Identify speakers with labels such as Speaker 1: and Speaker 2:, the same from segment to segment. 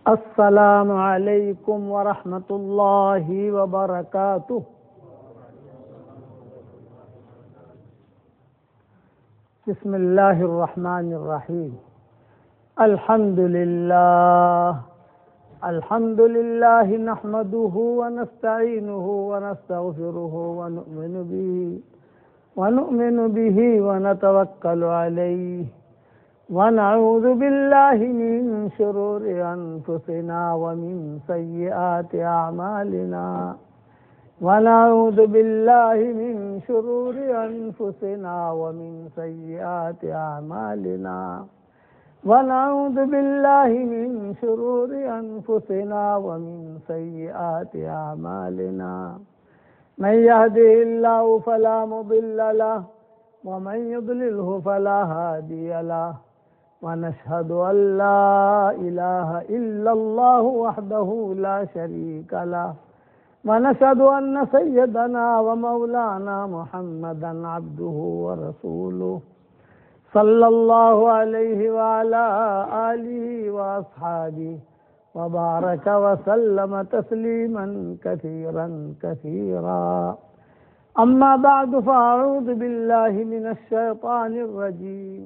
Speaker 1: السلام علیکم ورحمۃ اللہ وبرکاتہ۔ بسم اللہ الرحمن الرحیم۔ الحمد للہ نحمده ونستعینه ونستغفره ونؤمن به ونتوکل علیہ ونعوذ باللہ من شرور انفسنا ومن سیئات اعمالنا ونعوذ باللہ من شرور انفسنا ومن سیئات اعمالنا ونعوذ باللہ من شرور انفسنا ومن سیئات اعمالنا من يهده الله فلا مضل له ومن يضلله فلا هادي له ونشهد أن لا إله إلا الله وحده لا شريك له ونشهد أن سيدنا ومولانا محمدا عبده ورسوله صلى الله عليه وعلى آله وأصحابه وبارك وسلم تسليما كثيرا كثيرا أما بعد فأعوذ بالله من الشيطان الرجيم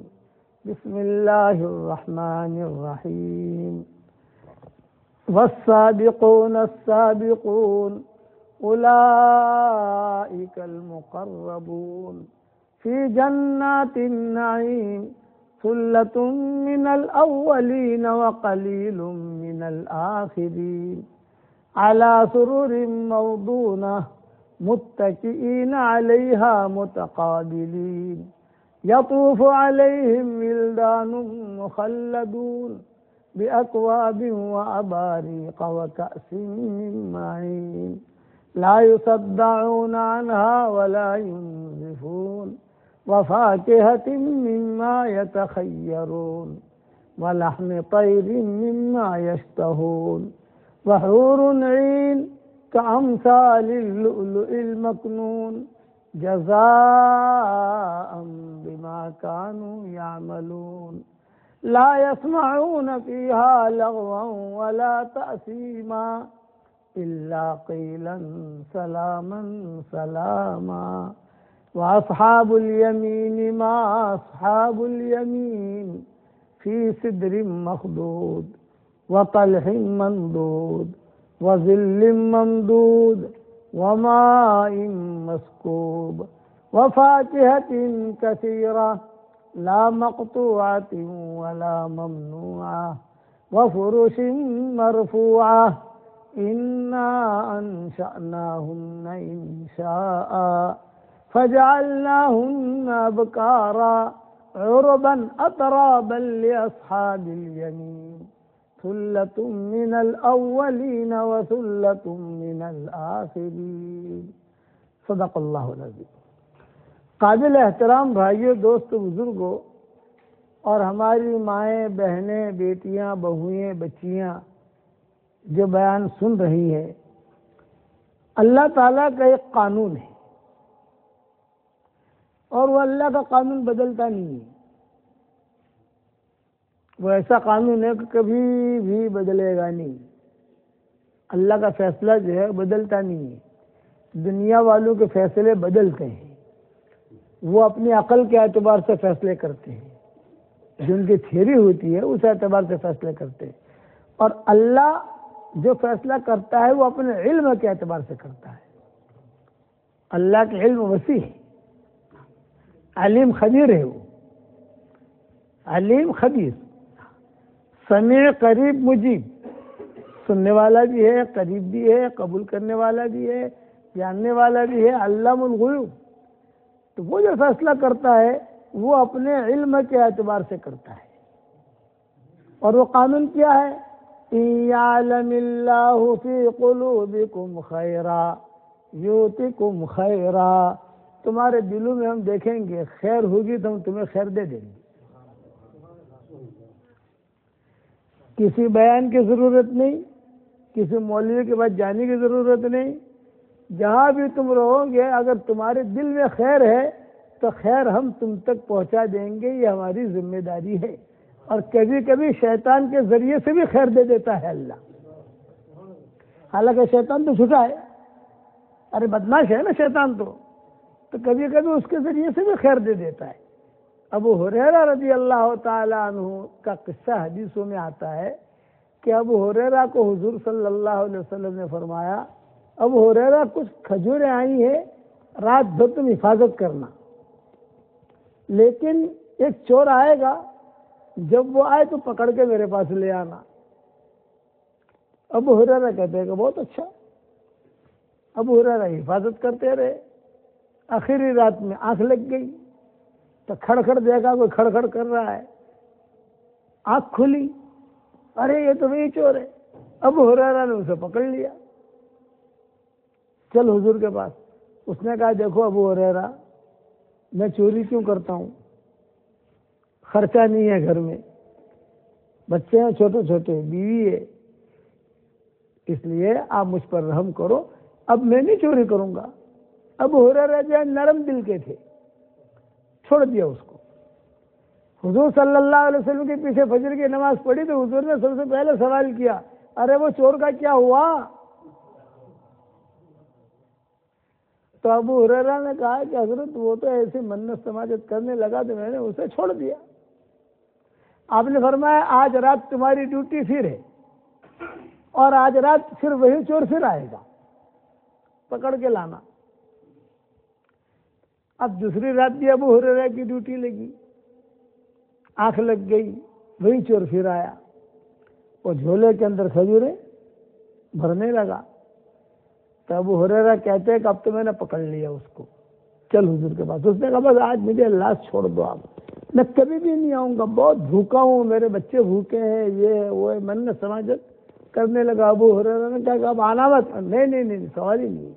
Speaker 1: بسم الله الرحمن الرحيم والسابقون السابقون أولئك المقربون في جنات النعيم ثلة من الأولين وقليل من الآخرين على سرر موضونة متكئين عليها متقابلين يطوف عليهم ولدان مخلدون بأكواب وأباريق وكأس من معين لا يصدعون عنها ولا ينزفون وفاكهة مما يتخيرون ولحم طير مما يشتهون وحور عين كأمثال اللؤلؤ المكنون جزاء بما كانوا يعملون لا يسمعون فيها لغوا ولا تأثيما إلا قيلا سلاما سلاما وأصحاب اليمين ما أصحاب اليمين في سدر مخضود وطلح منضود وظل ممدود وماء مسكوب وفاكهة كثيرة لا مقطوعة ولا ممنوعة وفرش مرفوعة إنا أنشأناهن إنشاء فجعلناهن أبكارا عربا أترابا لأصحاب اليمين ثلة من الأولين وثلة من الآخرين صدق اللہ العظیم۔ قابل احترام بھائیوں، دوستوں، بزرگوں اور ہماری مائیں، بہنیں، بیٹیاں، بہوئیں، بچیاں جو بیان سن رہی ہیں، اللہ تعالیٰ کا ایک قانون ہے اور وہ اللہ کا قانون بدلتا نہیں ہے۔ وہ ایسا قانون ہے کہ کبھی بھی بدلے گا نہیں۔ اللہ کا فیصلہ جو ہے بدلتا نہیں ہے۔ دنیا والوں کے فیصلے بدلتے ہیں، وہ اپنی عقل کے اعتبار سے فیصلے کرتے ہیں، جو ان کی تھیوری ہوتی ہے اس اعتبار سے فیصلے کرتے ہیں، اور اللہ جو فیصلہ کرتا ہے وہ اپنے علم کے اعتبار سے کرتا ہے۔ اللہ کا علم وسیع ہے، علیم خبیر ہے، وہ علیم خبیر، سمیع قریب مجیب، سننے والا بھی ہے، قریب بھی ہے، قبول کرنے والا بھی ہے، جاننے والا بھی ہے، علام الغیوب۔ تو وہ جو فیصلہ کرتا ہے وہ اپنے علم کے اعتبار سے کرتا ہے، اور وہ قانون کیا ہے؟ إِن يَعْلَمِ اللَّهُ فِي قُلُوبِكُمْ خَيْرًا يُؤْتِكُمْ خَيْرًا۔ تمہارے دلوں میں ہم دیکھیں گے خیر ہوگی تو ہم تمہیں خیر دے دیں گے۔ کسی بیان کی ضرورت نہیں، کسی مولوی کے پاس جانے کی ضرورت نہیں، جہاں بھی تم رہو گے اگر تمہارے دل میں خیر ہے تو خیر ہم تم تک پہنچا دیں گے، یہ ہماری ذمہ داری ہے، اور کبھی کبھی شیطان کے ذریعے سے بھی خیر دے دیتا ہے اللہ. حالانکہ شیطان تو چھوٹا ہے، ارے بدماش ہے نا شیطان تو کبھی کبھی اس کے ذریعے سے بھی خیر دے دیتا ہے. ابو ہریرہ رضی اللہ تعالی عنہ کا قصہ حدیثوں میں آتا ہے کہ ابو ہریرہ کو حضور صلی اللہ علیہ وسلم نے فرمایا، ابو ہریرہ کچھ کھجوریں آئی ہیں، رات بھر تم حفاظت کرنا، لیکن ایک چور آئے گا، جب وہ آئے تو پکڑ کے میرے پاس لے آنا. ابو ہریرہ کہتے ہیں کہ بہت اچھا. ابو ہریرہ حفاظت کرتے رہے. آخری رات میں آنکھ لگ گئی تو کھڑ کھڑ دیکھا کوئی کھڑ کھڑ کر رہا ہے. آنکھ کھلی، ارے یہ تو وہی چور ہے. ابو ہریرہ نے اسے پکڑ لیا، چل حضور کے پاس. اس نے کہا دیکھو ابو ہریرہ، میں چوری کیوں کرتا ہوں؟ خرچہ نہیں ہے گھر میں، بچے ہیں چھوٹے چھوٹے، بیوی ہے، اس لیے آپ مجھ پر رحم کرو، اب میں نہیں چوری کروں گا. ابو ہریرہ جو نرم دل کے تھے، چھوڑ دیا اس کو. حضور صلی اللہ علیہ وسلم کے پیچھے فجر کی نماز پڑھی تو حضور نے سب سے پہلے سوال کیا، ارے وہ چور کا کیا ہوا؟ تو ابو ہریرہ نے کہا کہ حضرت وہ تو ایسی منت سماجت کرنے لگا تو میں نے اسے چھوڑ دیا. آپ نے فرمایا آج رات تمہاری ڈیوٹی پھر ہے، اور آج رات پھر وہی چور پھر آئے گا، پکڑ کے لانا. اب دوسری رات بھی ابو ہریرہ کی ڈیوٹی لگی، آنکھ لگ گئی، وہی چور پھر آیا. وہ جھولے کے اندر کھجوریں بھرنے لگا. تو ابو ہریرہ کہتے ہیں کہ اب تو میں نے پکڑ لیا اس کو، چل حضور کے پاس. اس نے کہا بس آج مجھے لاش چھوڑ دو، آپ میں کبھی بھی نہیں آؤں گا، بہت بھوکا ہوں، میرے بچے بھوکے ہیں، یہ وہ من نے سماجت کرنے لگا. ابو ہریرہ نے کہا کہ اب آنا مت. نہیں سوال ہی نہیں.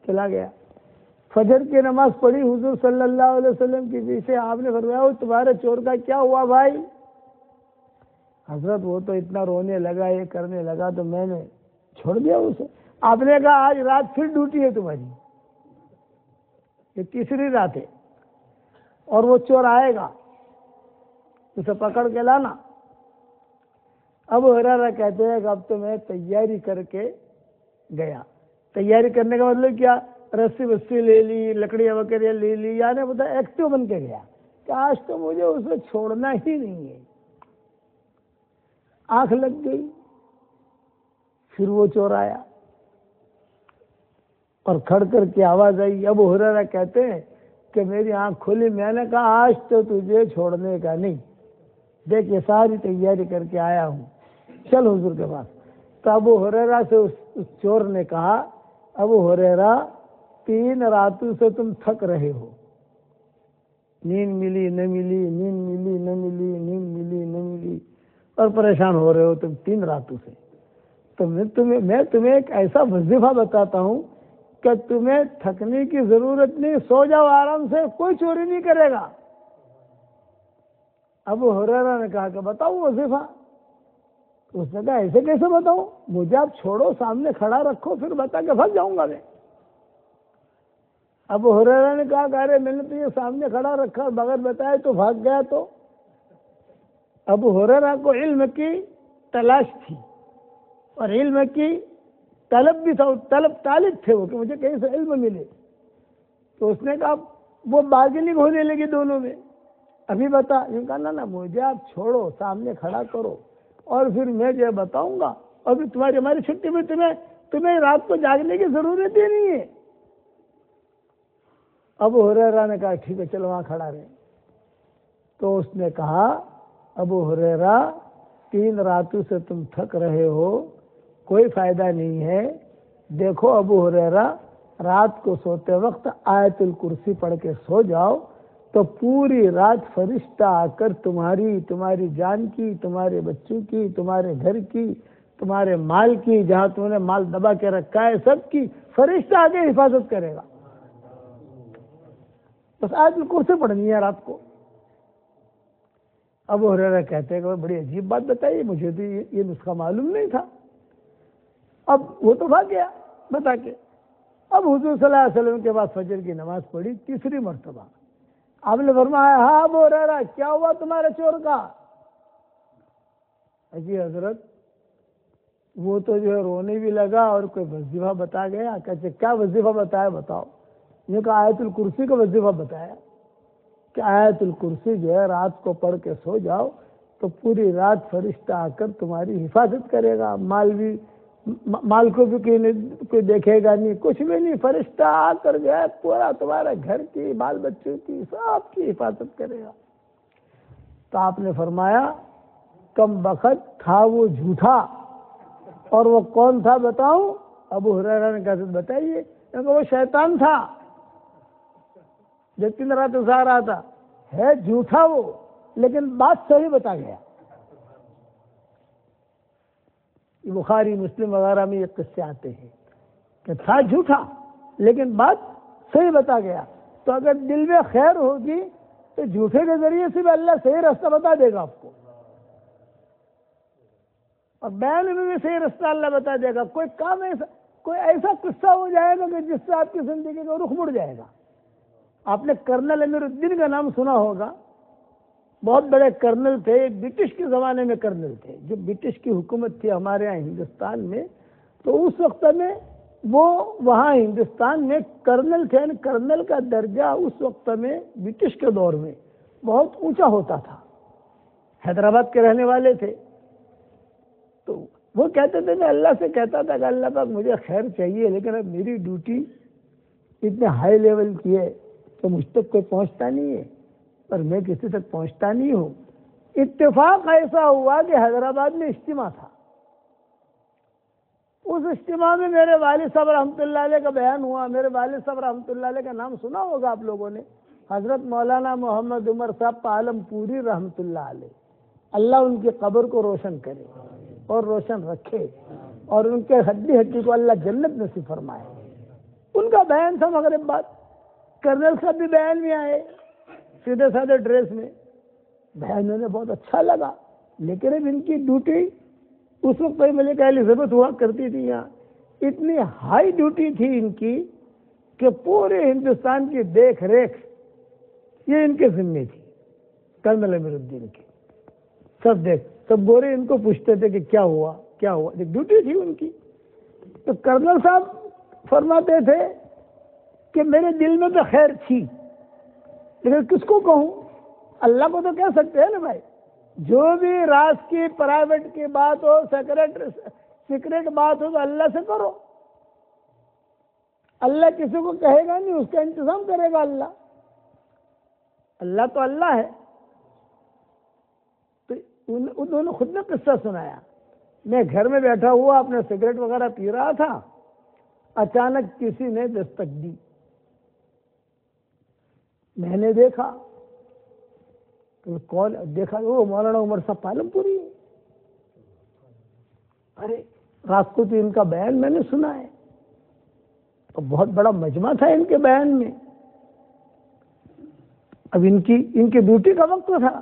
Speaker 1: چلا گیا. فجر کی نماز پڑھی حضور صلی اللہ علیہ وسلم کے پیچھے. آپ نے فرمایا تمہارے چور کا کیا ہوا بھائی؟ حضرت وہ تو اتنا رونے لگا، یہ کرنے لگا تو میں نے چھوڑ دیا اسے. آپ نے کہا آج رات پھر ڈیوٹی ہے تمہاری، یہ تیسری رات ہے، اور وہ چور آئے گا، اسے پکڑ کے لانا. ابو ہریرہ کہتے ہیں کہ اب تو میں تیاری کر کے گیا. تیاری کرنے کا مطلب کیا؟ رسی وسی لے لی، لکڑیاں وغیرہ لے لی، یعنی بتا ایکٹیو بن کے گیا کہ آج تو مجھے اسے چھوڑنا ہی نہیں ہے. آنکھ لگ گئی، پھر وہ چور آیا اور کھڑ کر کے آواز آئی. ابو ہریرہ کہتے ہیں کہ میری آنکھ کھلی، میں نے کہا آج تو تجھے چھوڑنے کا نہیں، دیکھ یہ ساری تیاری کر کے آیا ہوں، چل حضور کے پاس. تو ابو ہریرہ سے اس چور نے کہا، ابو ہریرہ 3 راتوں سے تم تھک رہے ہو، نیند ملی نہ ملی، نیند ملی نہ ملی، نیند ملی نہ ملی، اور پریشان ہو رہے ہو تم 3 راتوں سے. تو میں تمہیں ایک ایسا وظیفہ بتاتا ہوں کہ تمہیں تھکنے کی ضرورت نہیں، سو جاؤ آرام سے، کوئی چوری نہیں کرے گا. ابو ہریرہ نے کہا کہ بتاؤ وظیفہ. اس نے کہا ایسے کیسے بتاؤں، مجھے آپ چھوڑو، سامنے کھڑا رکھو، پھر بتا کے پھنس جاؤں گا میں. ابو ہریرہ نے کہا کہ ارے میں نے تو یہ سامنے کھڑا رکھا بغیر بتائے تو بھاگ گیا. تو ابو ہریرہ کو علم کی تلاش تھی اور علم کی طلب بھی تھا، طالب تھے وہ کہ مجھے کہیں سے علم ملے. تو اس نے کہا وہ بارگیننگ ہونے لگی دونوں میں، ابھی بتا. یہ کہا نا مجھے آپ چھوڑو، سامنے کھڑا کرو، اور پھر میں جو بتاؤں گا. اور پھر تمہاری ہماری چھٹی میں تمہیں رات کو جاگنے کی ضرورت ہی نہیں ہے. ابو ہریرہ نے کہا ٹھیک ہے چلو وہاں کھڑا رہے. تو اس نے کہا ابو ہریرہ 3 راتوں سے تم تھک رہے ہو، کوئی فائدہ نہیں ہے. دیکھو ابو ہریرہ، رات کو سوتے وقت آیت الکرسی پڑھ کے سو جاؤ تو پوری رات فرشتہ آ کر تمہاری جان کی، تمہارے بچوں کی، تمہارے گھر کی، تمہارے مال کی، جہاں تم نے مال دبا کے رکھا ہے سب کی فرشتہ آ کے حفاظت کرے گا. بس آیت الکرسی پڑھنی ہے رات کو. ابو ہریرہ کہتے ہیں کہ بڑی عجیب بات بتائی، مجھے تو یہ نسخہ معلوم نہیں تھا. اب وہ تو بھاگ گیا بتا کے. اب حضور صلی اللہ علیہ وسلم کے بعد فجر کی نماز پڑھی تیسری مرتبہ. آپ نے فرمایا ہاں ابو ہریرہ کیا ہوا تمہارے چور کا؟ اجی حضرت وہ تو جو ہے رونے بھی لگا اور کوئی وظیفہ بتا گیا. کہتے کیا وظیفہ بتایا بتاؤ؟ یہ کہ آیت الکرسی کا وظیفہ بتایا کہ آیت الکرسی جو ہے رات کو پڑھ کے سو جاؤ تو پوری رات فرشتہ آ کر تمہاری حفاظت کرے گا. مال کو بھی کوئی دیکھے گا نہیں, کچھ بھی نہیں. فرشتہ آ کر جو ہے پورا تمہارے گھر کی, بال بچوں کی, سب کی حفاظت کرے گا. تو آپ نے فرمایا کم بخت تھا وہ جھوٹا. اور وہ کون تھا بتاؤں؟ ابو ہریرہ نے کہا بتائیے. کیونکہ وہ شیطان تھا جو 3 رات سا رہا تھا. ہے جھوٹا وہ, لیکن بات صحیح بتا گیا. بخاری مسلم وغیرہ میں یہ قصے آتے ہیں کہ تھا جھوٹا لیکن بات صحیح بتا گیا. تو اگر دل میں خیر ہوگی تو جھوٹے کے ذریعے سے بھی اللہ صحیح راستہ بتا دے گا آپ کو, اور بیان میں بھی صحیح راستہ اللہ بتا دے گا. کوئی کام ایسا, کوئی ایسا قصہ ہو جائے گا کہ جس سے آپ کی زندگی کا رخ مڑ جائے گا. آپ نے کرنل امیر الدین کا نام سنا ہوگا. بہت بڑے کرنل تھے, برٹش کے زمانے میں کرنل تھے. جو برٹش کی حکومت تھی ہمارے یہاں ہندوستان میں, تو اس وقت میں وہ وہاں ہندوستان میں کرنل تھے. کرنل کا درجہ اس وقت میں برٹش کے دور میں بہت اونچا ہوتا تھا. حیدرآباد کے رہنے والے تھے. تو وہ کہتے تھے میں اللہ سے کہتا تھا کہ اللہ پاک مجھے خیر چاہیے, لیکن اب میری ڈیوٹی اتنے ہائی لیول کی ہے کہ مجھ تک کوئی پہنچتا نہیں ہے, پر میں کسی تک پہنچتا نہیں ہوں. اتفاق ایسا ہوا کہ حیدرآباد میں اجتماع تھا. اس اجتماع میں میرے والد صاحب رحمۃ اللہ علیہ کا بیان ہوا. میرے والد صاحب رحمۃ اللہ علیہ کا نام سنا ہوگا آپ لوگوں نے, حضرت مولانا محمد عمر صاحب عالم پوری رحمۃ اللہ علیہ. اللہ ان کی قبر کو روشن کرے اور روشن رکھے, اور ان کے ہڈی ہڈی کو اللہ جنت نصیب فرمائے. ان کا بیان تھا مغرب بعد. کرنل صاحب بھی بیان میں آئے سیدھے سادھے ڈریس میں. بیان انہیں بہت اچھا لگا, لیکن اب ان کی ڈیوٹی اس وقت ملک الزبتھ ہوا کرتی تھی یہاں. اتنی ہائی ڈیوٹی تھی ان کی کہ پورے ہندوستان کی دیکھ ریکھ یہ ان کے ذمے تھی, کرنل امیر الدین کی. سب گورے ان کو پوچھتے تھے کہ کیا ہوا کیا ہوا, ڈیوٹی تھی ان کی. تو کرنل صاحب فرماتے تھے کہ میرے دل میں تو خیر تھی, لیکن کس کو کہوں؟ اللہ کو تو کہہ سکتے ہیں نا بھائی. جو بھی راز کی پرائیویٹ کی بات ہو, سیکریٹ بات ہو تو اللہ سے کرو. اللہ کسی کو کہے گا نہیں, اس کا انتظام کرے گا اللہ. اللہ تو اللہ ہے. تو انہوں نے خود نے قصہ سنایا. میں گھر میں بیٹھا ہوا اپنے سگریٹ وغیرہ پی رہا تھا, اچانک کسی نے دستک دی. میں نے دیکھا تو کون, دیکھا وہ مولانا عمر صاحب عالم پوری. ارے رات کو تو ان کا بیان میں نے سنا ہے, تو بہت بڑا مجمع تھا ان کے بیان میں. اب ان کی ڈیوٹی کا وقت تھا.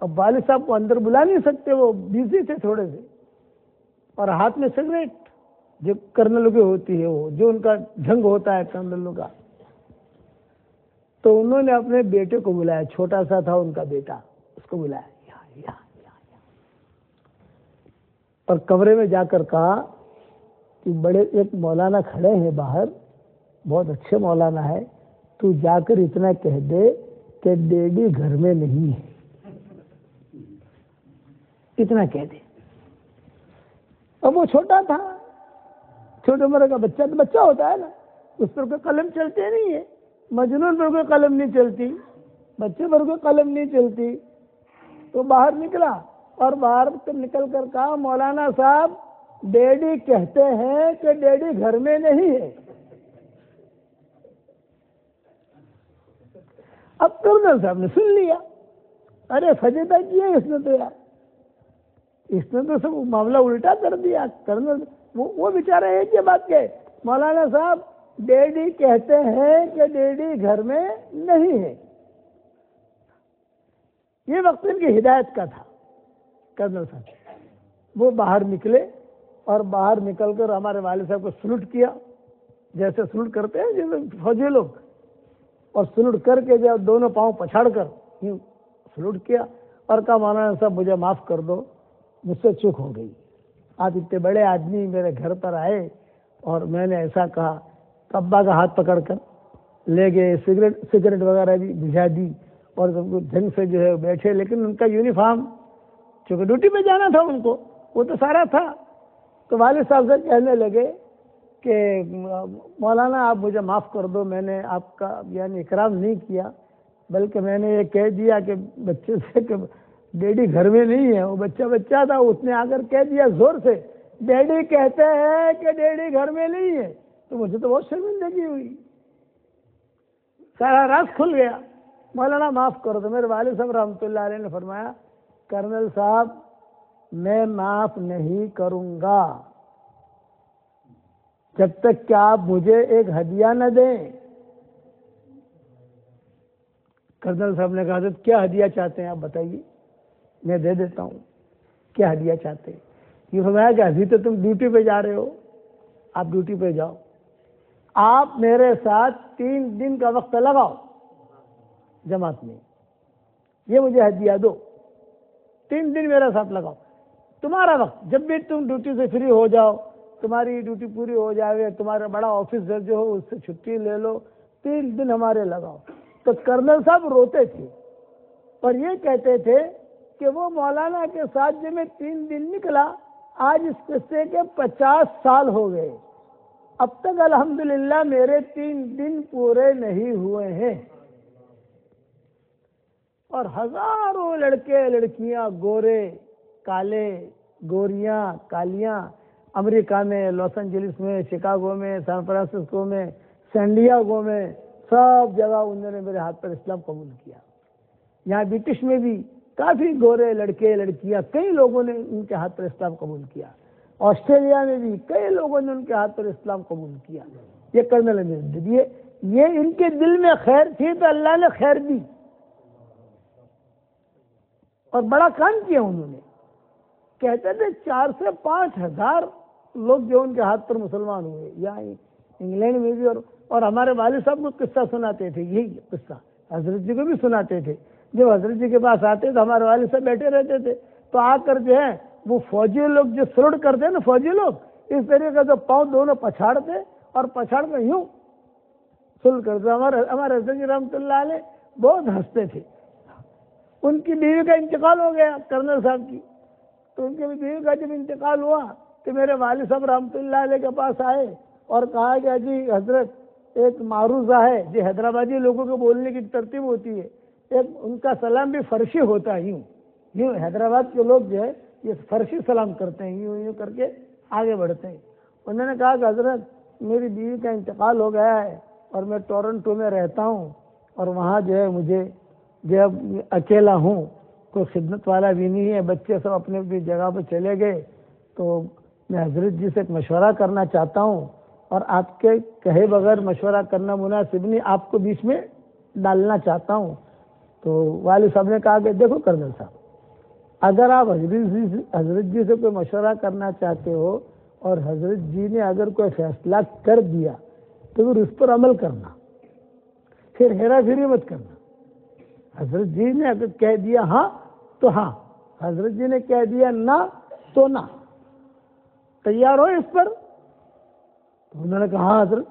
Speaker 1: اب والد صاحب کو اندر بلا نہیں سکتے, وہ بیزی تھے تھوڑے سے, اور ہاتھ میں سگریٹ جو کرنلوں کی ہوتی ہے, وہ جو ان کا جھنگ ہوتا ہے کرنلوں کا. تو انہوں نے اپنے بیٹے کو بلایا, چھوٹا سا تھا ان کا بیٹا, اس کو بلایا اور کمرے میں جا کر کہا کہ بڑے ایک مولانا کھڑے ہیں باہر, بہت اچھے مولانا ہے, تو جا کر اتنا کہہ دے کہ ڈیڈی گھر میں نہیں ہے. اتنا کہہ دے. اب وہ چھوٹا تھا, چھوٹے عمر کا بچہ, تو بچہ ہوتا ہے نا, اس پر کوئی قلم چلتے نہیں ہے. مجنون پر کوئی قلم نہیں چلتی, بچے پر کوئی قلم نہیں چلتی. تو باہر نکلا اور باہر نکل کر کہا مولانا صاحب ڈیڈی کہتے ہیں کہ ڈیڈی گھر میں نہیں ہے. اب کرنل صاحب نے سن لیا. ارے فجیدہ کیا اس نے, تو یار اس نے تو سب معاملہ الٹا کر دیا. کرنل وہ بیچارہ ایک یہ بات کہے, مولانا صاحب ڈیڈی کہتے ہیں کہ ڈیڈی گھر میں نہیں ہے. یہ وقت ان کی ہدایت کا تھا. کرنل صاحب وہ باہر نکلے اور باہر نکل کر ہمارے والد صاحب کو سلوٹ کیا, جیسے سلوٹ کرتے ہیں جیسے فوجی لوگ, اور سلوٹ کر کے جب دونوں پاؤں پچھاڑ کر سلوٹ کیا اور کہا مولانا صاحب مجھے معاف کر دو, مجھ سے چک ہو گئی. آپ اتنے بڑے آدمی میرے گھر پر آئے اور میں نے ایسا کہا تو ابا کا ہاتھ پکڑ کر لے گئے, سگریٹ وغیرہ بھی بجھا دی اور ڈھنگ سے جو ہے بیٹھے. لیکن ان کا یونیفارم, چونکہ ڈیوٹی پہ جانا تھا ان کو, وہ تو سارا تھا. تو والد صاحب سے کہنے لگے کہ مولانا آپ مجھے معاف کر دو, میں نے آپ کا یعنی اکرام نہیں کیا, بلکہ میں نے یہ کہہ دیا کہ بچے سے کہ ڈیڈی گھر میں نہیں ہے. وہ بچہ تھا, اس نے آ کر کہہ دیا زور سے, ڈیڈی کہتے ہیں کہ ڈیڈی گھر میں نہیں ہے. تو مجھے تو بہت شرمندگی ہوئی, سارا راز کھل گیا. مولانا معاف کر دو. میرے والد صاحب رحمۃ اللہ علیہ نے فرمایا, کرنل صاحب میں معاف نہیں کروں گا جب تک کہ آپ مجھے ایک ہدیہ نہ دیں. کرنل صاحب نے کہا کیا ہدیہ چاہتے ہیں آپ بتائیے, میں دے دیتا ہوں. کیا ہدیہ چاہتے ہیں؟ یہ فرمایا کہ ابھی تو تم ڈیوٹی پہ جا رہے ہو, آپ ڈیوٹی پہ جاؤ, آپ میرے ساتھ 3 دن کا وقت لگاؤ جماعت میں, یہ مجھے ہدیہ دو. 3 دن میرے ساتھ لگاؤ, تمہارا وقت جب بھی تم ڈیوٹی سے فری ہو جاؤ, تمہاری ڈیوٹی پوری ہو جائے, تمہارا بڑا آفس جو ہو اس سے چھٹی لے لو, 3 دن ہمارے لگاؤ. تو کرنل صاحب روتے تھے اور یہ کہتے تھے کہ وہ مولانا کے ساتھ جب میں 3 دن نکلا, آج اس قصے کے 50 سال ہو گئے, اب تک الحمدللہ میرے 3 دن پورے نہیں ہوئے ہیں. اور ہزاروں لڑکے لڑکیاں, گورے کالے, گوریاں کالیاں, امریکہ میں, لاس اینجلس میں, شکاگو میں, سان فرانسسکو میں, سین ڈیاگو میں, سب جگہ انہوں نے میرے ہاتھ پر اسلام قبول کیا. یہاں برٹش میں بھی کافی گورے لڑکے لڑکیاں, کئی لوگوں نے ان کے ہاتھ پر اسلام قبول کیا. آسٹریلیا میں بھی کئی لوگوں نے ان کے ہاتھ پر اسلام قبول کیا. یہ کرنل نے دیے, یہ ان کے دل میں خیر تھی تو اللہ نے خیر دی اور بڑا کام کیا انہوں نے. کہتے تھے 4 سے 5 ہزار لوگ جو ان کے ہاتھ پر مسلمان ہوئے, یہاں انگلینڈ میں بھی. اور ہمارے والد صاحب کو قصہ سناتے تھے, یہی قصہ حضرت جی کو بھی سناتے تھے. جب حضرت جی کے پاس آتے تو ہمارے والد صاحب بیٹھے رہتے تھے, تو آ کر جو ہے وہ فوجی لوگ جو سلوٹ کرتے ہیں نا, فوجی لوگ اس طریقے سے پاؤں دونوں پچھاڑتے اور پچھاڑ کر یوں سلوٹ کرتے. ہمارے حضرت جی رحمۃ اللہ علیہ بہت ہنستے تھے. ان کی بیوی کا انتقال ہو گیا کرنل صاحب کی, تو ان کی بیوی کا جب انتقال ہوا تو میرے والد صاحب رحمۃ اللہ علیہ کے پاس آئے اور کہا کہ جی حضرت ایک معروضہ ہے, جو حیدرآبادی لوگوں کو بولنے کی ترتیب ہوتی ہے, ایک ان کا سلام بھی فرشی ہوتا ہے, یوں حیدرآباد کے لوگ جو ہے یہ فرشی سلام کرتے ہیں, یوں کر کے آگے بڑھتے ہیں. انہوں نے کہا کہ حضرت میری بیوی کا انتقال ہو گیا ہے اور میں ٹورنٹو میں رہتا ہوں, اور وہاں جو ہے مجھے جب اکیلا ہوں, کوئی خدمت والا بھی نہیں ہے, بچے سب اپنے اپنی جگہ پہ چلے گئے, تو میں حضرت جی سے ایک مشورہ کرنا چاہتا ہوں, اور آپ کے کہے بغیر مشورہ کرنا مناسب نہیں, آپ کو بیچ میں ڈالنا چاہتا ہوں. تو والد صاحب نے کہا کہ دیکھو کرنل صاحب, اگر آپ حضرت جی سے کوئی مشورہ کرنا چاہتے ہو اور حضرت جی نے اگر کوئی فیصلہ کر دیا تو پھر اس پر عمل کرنا, پھر ہیرا پھیری مت کرنا. حضرت جی نے اگر کہہ دیا ہاں تو ہاں, حضرت جی نے کہہ دیا نہ تو نہ, تیار ہو اس پر؟ انہوں نے کہا ہاں حضرت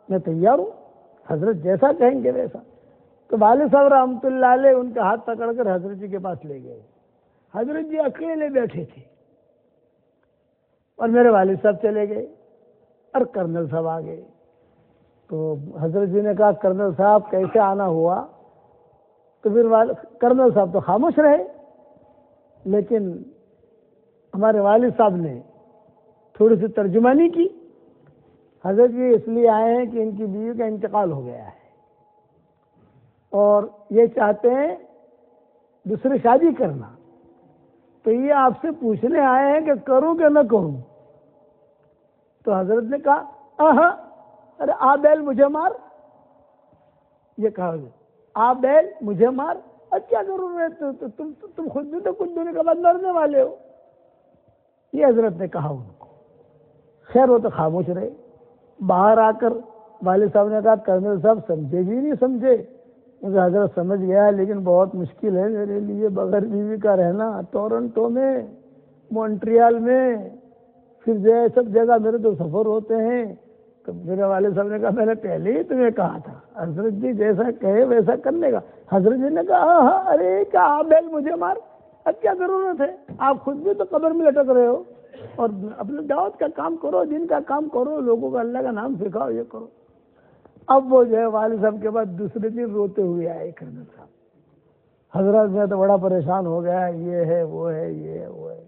Speaker 1: میں تیار ہوں, حضرت جیسا کہیں گے ویسا. تو والد صاحب رحمۃ اللہ علیہ ان کا ہاتھ پکڑ کر حضرت جی کے پاس لے گئے. حضرت جی اکیلے بیٹھے تھے اور میرے والد صاحب چلے گئے اور کرنل صاحب آ گئے. تو حضرت جی نے کہا کرنل صاحب کیسے آنا ہوا؟ تو پھر کرنل صاحب تو خاموش رہے, لیکن ہمارے والد صاحب نے تھوڑی سی ترجمانی کی. حضرت جی اس لیے آئے ہیں کہ ان کی بیوی کا انتقال ہو گیا ہے اور یہ چاہتے ہیں دوسری شادی کرنا, تو یہ آپ سے پوچھنے آئے ہیں کہ کروں کہ نہ کروں. تو حضرت نے کہا ارے آ بیل مجھے مار, یہ کہا آ بیل مجھے مار, اور کیا کروں میں, تم خود بھی تو کچھ دنوں کے بعد مرنے والے ہو, یہ حضرت نے کہا ان کو. خیر وہ تو خاموش رہے. باہر آ کر والد صاحب نے کہا کرنل صاحب سمجھے بھی نہیں سمجھے. مجھے حضرت سمجھ گیا لیکن بہت مشکل ہے میرے لیے بغیر بیوی کا رہنا ٹورنٹو میں. مونٹریال میں، پھر جو ہے سب جگہ میرے تو سفر ہوتے ہیں. تو میرے والد صاحب نے کہا میں نے پہلے ہی تمہیں کہا تھا حضرت جی جیسا کہے ویسا کرنے کا. حضرت جی نے کہا ہاں ارے کیا بیل مجھے مار، اب کیا ضرورت ہے، آپ خود بھی تو قبر میں لٹک رہے ہو، اور اپنے دعوت کا کام کرو، دین کا کام کرو، لوگوں کو اللہ کا نام سکھاؤ، یہ کرو. اب وہ جو ہے والد صاحب کے بعد دوسرے دن روتے ہوئے آئے کرنل صاحب، حضرت میں تو بڑا پریشان ہو گیا، یہ ہے وہ ہے یہ ہے وہ ہے،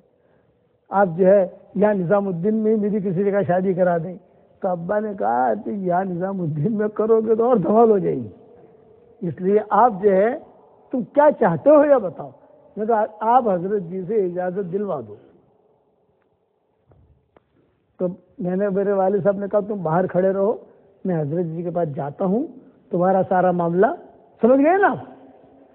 Speaker 1: آپ جو ہے یہاں نظام الدین میں میری کسی جگہ شادی کرا دیں. تو ابا نے کہا کہ یہاں نظام الدین میں کرو گے تو اور دھمال ہو جائے گی، اس لیے آپ جو ہے تم کیا چاہتے ہو یہ بتاؤ. میں کہا آپ حضرت جی سے اجازت دلوا دو. تو میں نے میرے والد صاحب نے کہا تم باہر کھڑے رہو، میں حضرت جی کے پاس جاتا ہوں، تمہارا سارا معاملہ سمجھ گئے نا.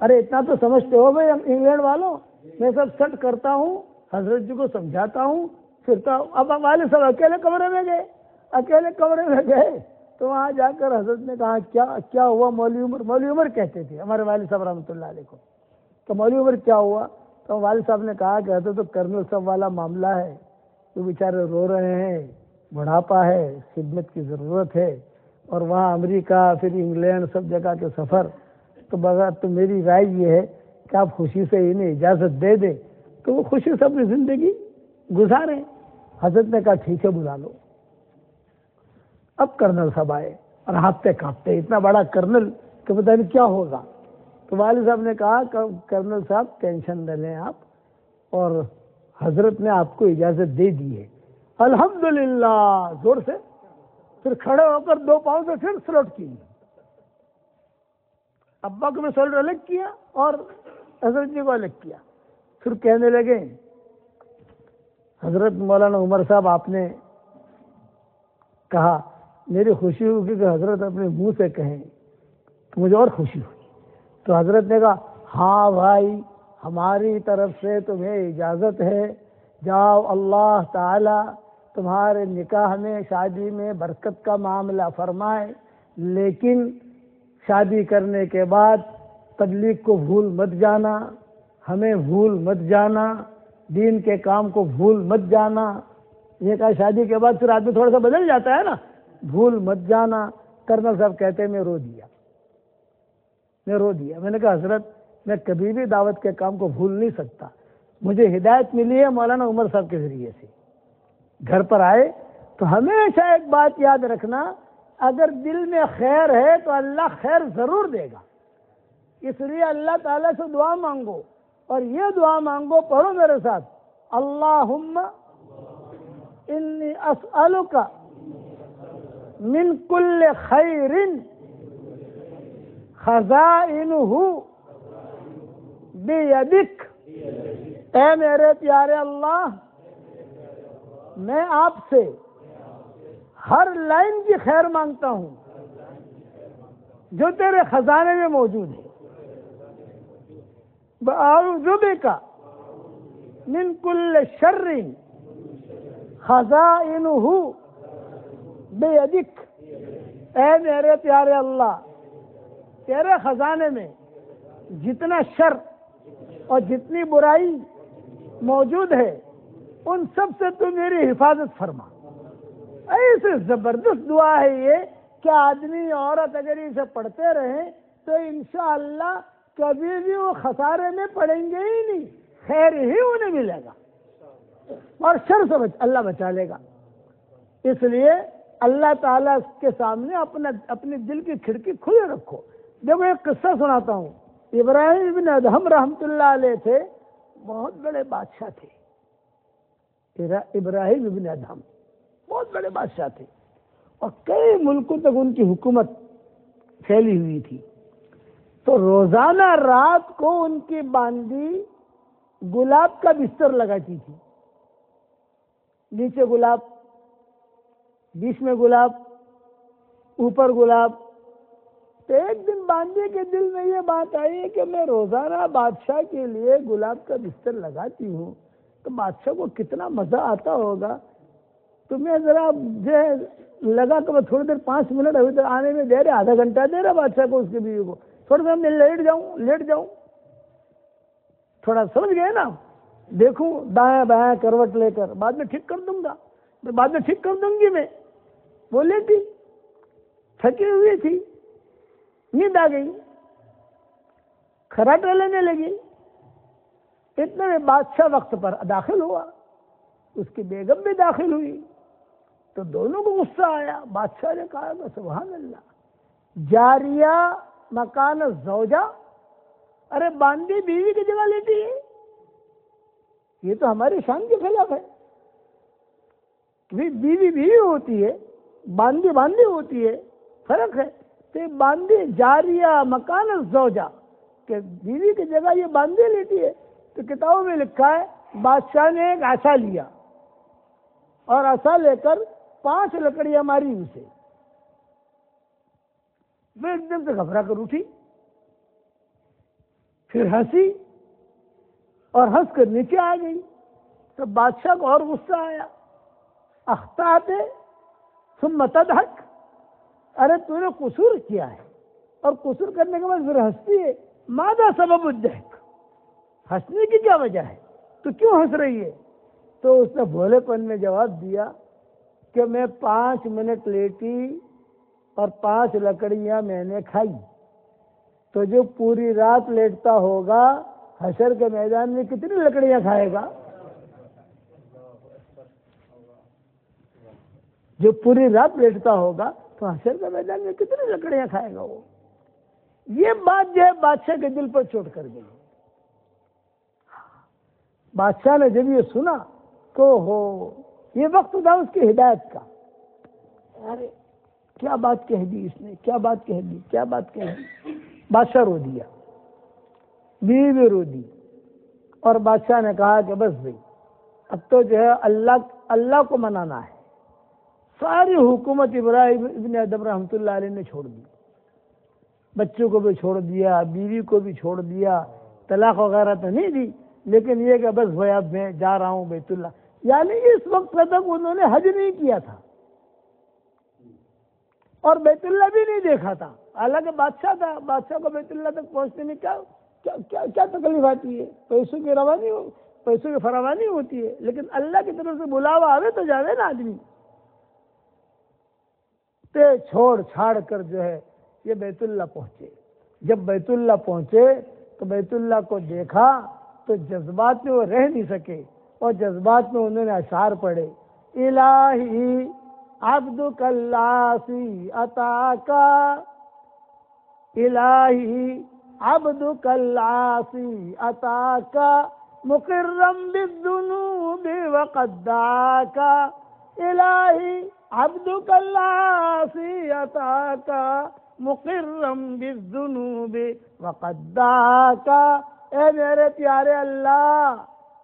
Speaker 1: ارے اتنا تو سمجھتے ہو بھائی ہم انگلینڈ والوں، میں سب سٹ کرتا ہوں، حضرت جی کو سمجھاتا ہوں، پھر اب والد صاحب اکیلے کمرے میں گئے، اکیلے کمرے میں گئے تو وہاں جا کر حضرت نے کہا کیا ہوا مولوی عمر کہتے تھے ہمارے والد صاحب رحمۃ اللہ علیہ کو. تو مولوی عمر کیا ہوا؟ تو والد صاحب نے کہا کہ حضرت تو کرنل صاحب والا معاملہ ہے، تو بیچارے رو رہے ہیں، بڑھاپا ہے، خدمت کی ضرورت ہے، اور وہاں امریکہ پھر انگلینڈ سب جگہ کے سفر. تو بغیر تو میری رائے یہ ہے کہ آپ خوشی سے انہیں اجازت دے دیں تو وہ خوشی سے اپنی زندگی گزاریں. حضرت نے کہا ٹھیک ہے بلا لو. اب کرنل صاحب آئے اور ہانپتے کانپتے، اتنا بڑا کرنل کہ پتہ نہیں کیا ہوگا. تو والد صاحب نے کہا کرنل صاحب ٹینشن نہ لیں آپ، اور حضرت نے آپ کو اجازت دے دی ہے. الحمدللہ زور سے پھر کھڑے ہو کر 2 پاؤں سے پھر سلوٹ کی. ابا کو بھی سلوٹ الگ کیا اور حضرت جی کو الگ کیا. پھر کہنے لگے حضرت مولانا عمر صاحب آپ نے کہا، میری خوشی ہوگی کہ حضرت اپنے منہ سے کہیں تو مجھے اور خوشی ہوئی. تو حضرت نے کہا ہاں بھائی ہماری طرف سے تمہیں اجازت ہے، جاؤ، اللہ تعالی تمہارے نکاح میں شادی میں برکت کا معاملہ فرمائے، لیکن شادی کرنے کے بعد تبلیغ کو بھول مت جانا، ہمیں بھول مت جانا، دین کے کام کو بھول مت جانا. یہ کہا شادی کے بعد پھر آدمی تھوڑا سا بدل جاتا ہے نا، بھول مت جانا. کرنل صاحب کہتے ہیں میں رو دیا. میں نے کہا حضرت میں کبھی بھی دعوت کے کام کو بھول نہیں سکتا، مجھے ہدایت ملی ہے مولانا عمر صاحب کے ذریعے سے. گھر پر آئے تو ہمیشہ ایک بات یاد رکھنا، اگر دل میں خیر ہے تو اللہ خیر ضرور دے گا. اس لیے اللہ تعالیٰ سے دعا مانگو، اور یہ دعا مانگو، پڑھو میرے ساتھ، اللہم انی اسألک من کل خیر خزائنہ بیدک. اے میرے پیارے اللہ، میں آپ سے ہر لائن کی خیر مانگتا ہوں جو تیرے خزانے میں موجود ہے. وَأَعُوذُ بِكَ مِن كُلِّ شَرٍّ خَزَائِنُهُ بِيَدِكَ. اے میرے پیارے اللہ، تیرے خزانے میں جتنا شر اور جتنی برائی موجود ہے ان سب سے تو میری حفاظت فرما. ایسے زبردست دعا ہے یہ کہ آدمی عورت اگر اسے پڑھتے رہیں تو انشاءاللہ کبھی بھی وہ خسارے میں پڑیں گے ہی نہیں، خیر ہی انہیں ملے گا اور شر سے اللہ بچا لے گا. اس لیے اللہ تعالیٰ کے سامنے اپنے دل کی کھڑکی کھلے رکھو. دیکھو ایک قصہ سناتا ہوں. ابراہیم بن ادہم رحمۃ اللہ علیہ تھے، بہت بڑے بادشاہ تھے. ابراہیم بن ادہم بہت بڑے بادشاہ تھے اور کئی ملکوں تک ان کی حکومت پھیلی ہوئی تھی. تو روزانہ رات کو ان کی باندی گلاب کا بستر لگاتی تھی. نیچے گلاب، بیچ میں گلاب، اوپر گلاب. تو ایک دن باندی کے دل میں یہ بات آئی کہ میں روزانہ بادشاہ کے لیے گلاب کا بستر لگاتی ہوں تو بادشاہ کو کتنا مزہ آتا ہوگا. تو میں ذرا جو لگا کہ میں تھوڑی دیر 5 منٹ ابھی تک آنے میں دے رہے، آدھا گھنٹہ دے رہا بادشاہ کو، اس کی بیوی کو، تھوڑا سا میں لیٹ جاؤں. تھوڑا سمجھ گئے نا، دیکھوں دائیں بائیں کروٹ لے کر، بعد میں ٹھیک کر دوں گا، بعد میں ٹھیک کر دوں گی میں. وہ لیٹی تھکی ہوئی تھی، نیند آ گئی، کھراٹے لینے لگی. اتنے میں بادشاہ وقت پر داخل ہوا، اس کی بیگم بھی داخل ہوئی. تو دونوں کو غصہ آیا. بادشاہ نے کہا کہ سبحان اللہ، جاریہ مکان زوجہ، ارے باندی بیوی کی جگہ لیتی ہے، یہ تو ہماری شان کے خلاف ہے. بیوی بیوی ہوتی ہے، باندی باندی ہوتی ہے، فرق ہے. تو باندی جاریہ مکان زوجہ، کہ بیوی کی جگہ یہ باندی لیتی ہے. تو کتابوں میں لکھا ہے بادشاہ نے ایک عصا لیا اور عصا لے کر 5 لکڑیاں ماری اسے. وہ ایک دم سے گھبرا کر اٹھی، پھر ہنسی اور ہنس کر نیچے آ گئی. تو بادشاہ کو اور غصہ آیا. اخطأت ثم تضحک، ارے تو نے قصور کیا ہے اور قصور کرنے کے بعد پھر ہنستی ہے. ماذا سبب الضحک، ہنسنے کی کیا وجہ ہے، تو کیوں ہنس رہی ہے؟ تو اس نے بھولے پن میں جواب دیا کہ میں 5 منٹ لیٹی اور 5 لکڑیاں میں نے کھائی. تو جو پوری رات لیٹتا ہوگا حشر کے میدان میں کتنی لکڑیاں کھائے گا؟ جو پوری رات لیٹتا ہوگا تو حشر کے میدان میں کتنی لکڑیاں کھائے گا وہ. یہ بات جو ہے بادشاہ کے دل پر چوٹ کر گئی. بادشاہ نے جب یہ سنا تو یہ وقت تھا اس کی ہدایت کا. ارے کیا بات کہہ دی اس نے، کیا بات کہہ دی، کیا بات کہہ دی. بادشاہ رو دیا، بیوی بھی رو دی. اور بادشاہ نے کہا کہ بس بھائی اب تو جو ہے اللہ کو منانا ہے. ساری حکومت ابراہیم ابن ادم رحمۃ اللہ علیہ نے چھوڑ دی. بچوں کو بھی چھوڑ دیا، بیوی کو بھی چھوڑ دیا، طلاق وغیرہ تو نہیں دی، لیکن یہ کہ بس بھائی اب میں جا رہا ہوں بیت اللہ. یعنی اس وقت تک انہوں نے حج نہیں کیا تھا اور بیت اللہ بھی نہیں دیکھا تھا. حالانکہ بادشاہ تھا، بادشاہ کو بیت اللہ تک پہنچنے میں کیا تکلیف آتی ہے؟ پیسوں کی فراوانی ہوتی ہے، لیکن اللہ کی طرف سے بلاوا آوے تو جاوے نا آدمی. تے چھوڑ چھاڑ کر جو ہے یہ بیت اللہ پہنچے. جب بیت اللہ پہنچے تو بیت اللہ کو دیکھا تو جذبات میں وہ رہ نہیں سکے اور جذبات میں انہوں نے اشعار پڑھے. الہی عبدک اللاسی عطاکا، الہی عبدک اللاسی عطاکا مقرم بالذنوب وقد دعاکا. الہی عبدک اللاسی عطاکا مقرم بالذنوب وقد دعاکا. اے میرے پیارے اللہ،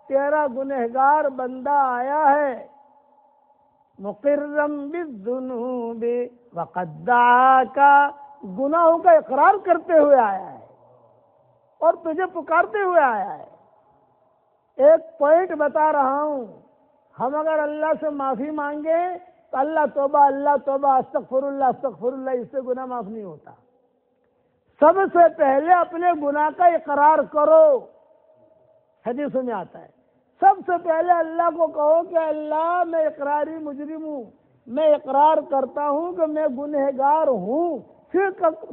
Speaker 1: تیرا گنہگار بندہ آیا ہے، مقرم بالذنوب وقد دعاکا، گناہوں کا اقرار کرتے ہوئے آیا ہے اور تجھے پکارتے ہوئے آیا ہے. ایک پوائنٹ بتا رہا ہوں، ہم اگر اللہ سے معافی مانگے تو اللہ توبہ استغفر اللہ، اس سے گناہ معاف نہیں ہوتا. سب سے پہلے اپنے گناہ کا اقرار کرو. حدیث میں آتا ہے سب سے پہلے اللہ کو کہو کہ اللہ میں اقراری مجرم ہوں، میں اقرار کرتا ہوں کہ میں گنہگار ہوں، پھر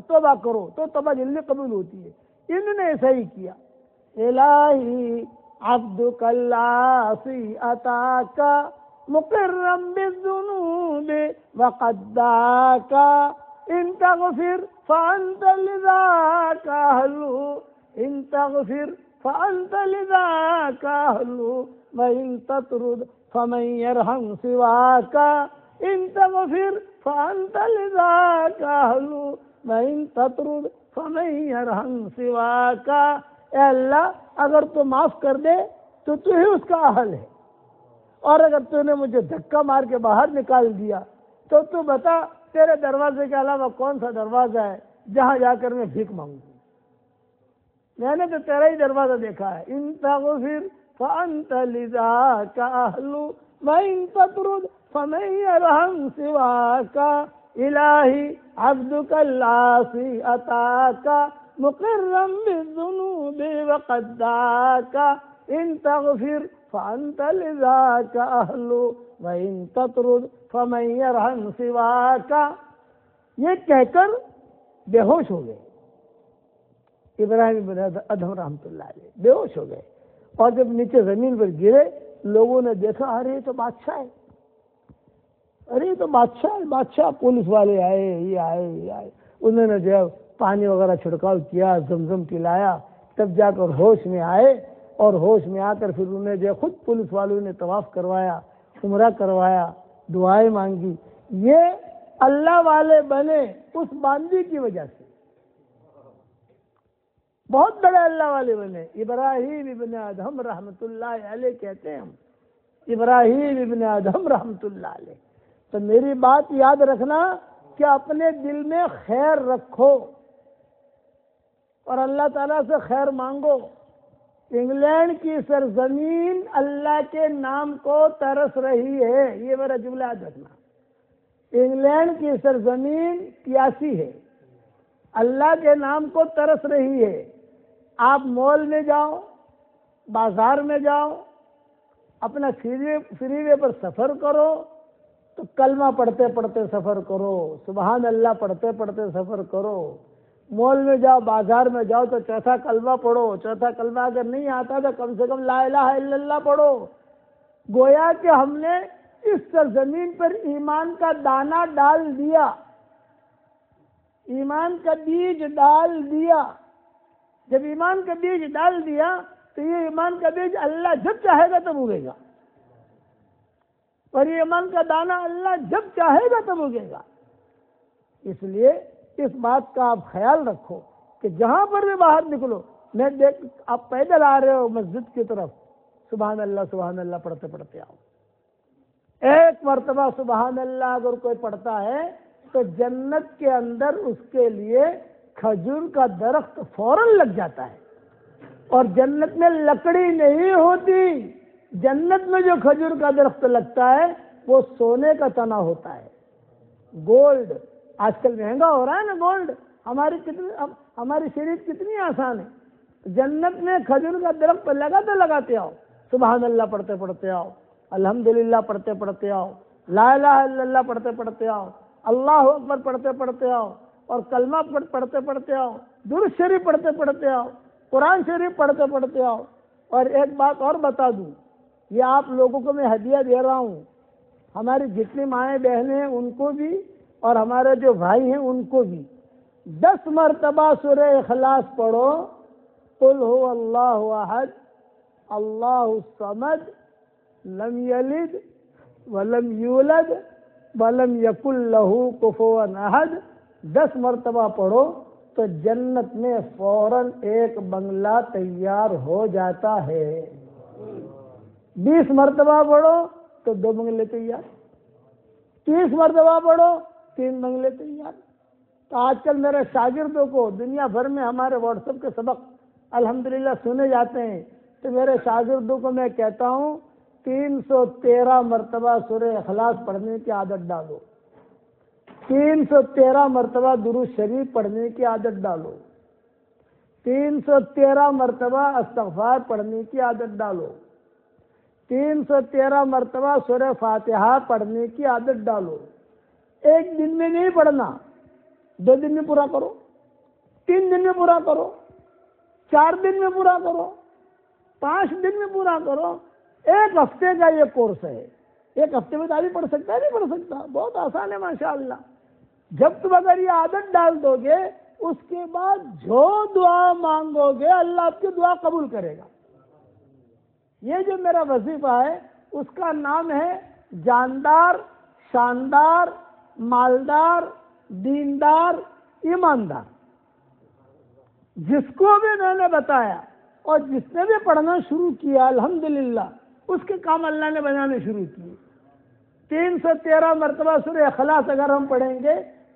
Speaker 1: توبہ کرو تو توبہ جلدی قبول ہوتی ہے. انہوں نے ایسا ہی کیا. الہی عبدک اللاسی عطاکا مقرم بالذنوب وقد دعاکا ان تغفر فانت لذاک اہل، ان تغفر فانت لذاک اہل وان تطرد فمن یرحم سواک، ان تغفر فانت لذاک اہل وان تطرد فمن یرحم سواک. اے اللہ اگر تو معاف کر دے تو ہی اس کا اہل ہے، اور اگر تو نے مجھے دھکا مار کے باہر نکال دیا تو بتا تیرے دروازے کے علاوہ کون سا دروازہ ہے جہاں جا کر میں بھیک مانگوں. میں نے تو تیرا ہی دروازہ دیکھا ہے. ان تغفر فانت لذاک اہل وان تطرد فمن یرحم سواک. الہی عبدک اللاسی عطاکا مقرم بالذنوب وقد دعاکا ان تغفر فانت لذاک اہل وان تطرد فمن یرحم سواک. یہ کہہ کر بے ہوش ہو گئے. ابراہیم بن ادھم رحمۃ اللہ علیہ بے ہوش ہو گئے، اور جب نیچے زمین پر گرے لوگوں نے دیکھا ارے یہ تو بادشاہ ہے، ارے یہ تو بادشاہ ہے. بادشاہ پولیس والے آئے، یہ آئے، انہوں نے جو پانی وغیرہ چھڑکاؤ کیا، زمزم پلایا، تب جا کر ہوش میں آئے. اور ہوش میں آ کر پھر انہیں جو خود پولیس والوں نے طواف کروایا، عمرہ کروایا، دعائیں مانگی. یہ اللہ والے بنے اس باندی کی وجہ سے، بہت بڑے اللہ والے بنے. ابراہیم ابن ادھم رحمۃ اللہ علیہ کہتے ہیں ہم، ابراہیم ابن ادھم رحمۃ اللہ علیہ. تو میری بات یاد رکھنا کہ اپنے دل میں خیر رکھو اور اللہ تعالیٰ سے خیر مانگو. انگلینڈ کی سرزمین اللہ کے نام کو ترس رہی ہے، یہ میرا جملہ یاد رکھنا. انگلینڈ کی سرزمین پیاسی ہے، اللہ کے نام کو ترس رہی ہے. آپ مال میں جاؤ، بازار میں جاؤ، اپنا فری وے پر سفر کرو تو کلمہ پڑھتے پڑھتے سفر کرو، سبحان اللہ پڑھتے پڑھتے سفر کرو. مال میں جاؤ، بازار میں جاؤ تو چوتھا کلمہ پڑھو. چوتھا کلمہ اگر نہیں آتا تو کم سے کم لا الہ الا اللہ پڑھو. گویا کہ ہم نے اس سرزمین پر ایمان کا دانہ ڈال دیا، ایمان کا بیج ڈال دیا. جب ایمان کا بیج ڈال دیا تو یہ ایمان کا بیج اللہ جب چاہے گا تب اگے گا، اور یہ ایمان کا دانہ اللہ جب چاہے گا تب اگے گا. اس لیے اس بات کا آپ خیال رکھو کہ جہاں پر بھی باہر نکلو، میں دیکھ آپ پیدل آ رہے ہو مسجد کی طرف، سبحان اللہ پڑھتے پڑھتے آؤ. ایک مرتبہ سبحان اللہ اگر کوئی پڑھتا ہے تو جنت کے اندر اس کے لیے کھجور کا درخت فوراً لگ جاتا ہے. اور جنت میں لکڑی نہیں ہوتی، جنت میں جو کھجور کا درخت لگتا ہے وہ سونے کا تنا ہوتا ہے، گولڈ. آج کل مہنگا ہو رہا ہے نا گولڈ. ہماری شریعت کتنی آسان ہے. جنت میں کھجور کا درخت لگاتے آؤ، سبحان اللہ پڑھتے پڑھتے آؤ، الحمدللہ پڑھتے پڑھتے آؤ، لا الہ الا اللہ پڑھتے پڑھتے آؤ، اللہ اکبر پڑھتے پڑھتے آؤ، اور کلمہ پڑھتے پڑھتے آؤ، درود شریف پڑھتے پڑھتے آؤ، قرآن شریف پڑھتے پڑھتے آؤ. اور ایک بات اور بتا دوں، یہ آپ لوگوں کو میں ہدیہ دے رہا ہوں، ہماری جتنی مائیں بہنیں ہیں ان کو بھی اور ہمارے جو بھائی ہیں ان کو بھی 10 مرتبہ سورہ اخلاص پڑھو. قل هو اللہ احد اللہ الصمد لم یلد ولم یولد ولم یکن لہ کفوا احد. 10 مرتبہ پڑھو تو جنت میں فوراً ایک بنگلہ تیار ہو جاتا ہے. 20 مرتبہ پڑھو تو 2 بنگلے تیار، 30 مرتبہ پڑھو 3 بنگلے تیار. تو آج کل میرے شاگردوں کو دنیا بھر میں ہمارے واٹس ایپ کے سبق الحمدللہ سنے جاتے ہیں، تو میرے شاگردوں کو میں کہتا ہوں 313 مرتبہ سورہ اخلاص پڑھنے کی عادت ڈالو، 313 مرتبہ درود شریف پڑھنے کی عادت ڈالو، 313 مرتبہ استغفار پڑھنے کی عادت ڈالو، 313 مرتبہ سورہ فاتحہ پڑھنے کی عادت ڈالو. ایک دن میں نہیں پڑھنا، 2 دن میں پورا کرو، 3 دن میں پورا کرو، 4 دن میں پورا کرو، 5 دن میں پورا کرو. 1 ہفتے کا یہ کورس ہے. 1 ہفتے میں تعلیم پڑھ سکتا ہے نہیں پڑھ سکتا، بہت آسان ہے ماشاءاللہ. جب تم اگر یہ عادت ڈال دو گے اس کے بعد جو دعا مانگو گے اللہ آپ کی دعا قبول کرے گا. یہ جو میرا وظیفہ ہے اس کا نام ہے جاندار، شاندار، مالدار، دیندار، ایماندار. جس کو بھی میں نے بتایا اور جس نے بھی پڑھنا شروع کیا الحمدللہ اس کے کام اللہ نے بنانے شروع کیے. 313 مرتبہ سورہ اخلاص اگر ہم پڑھیں گے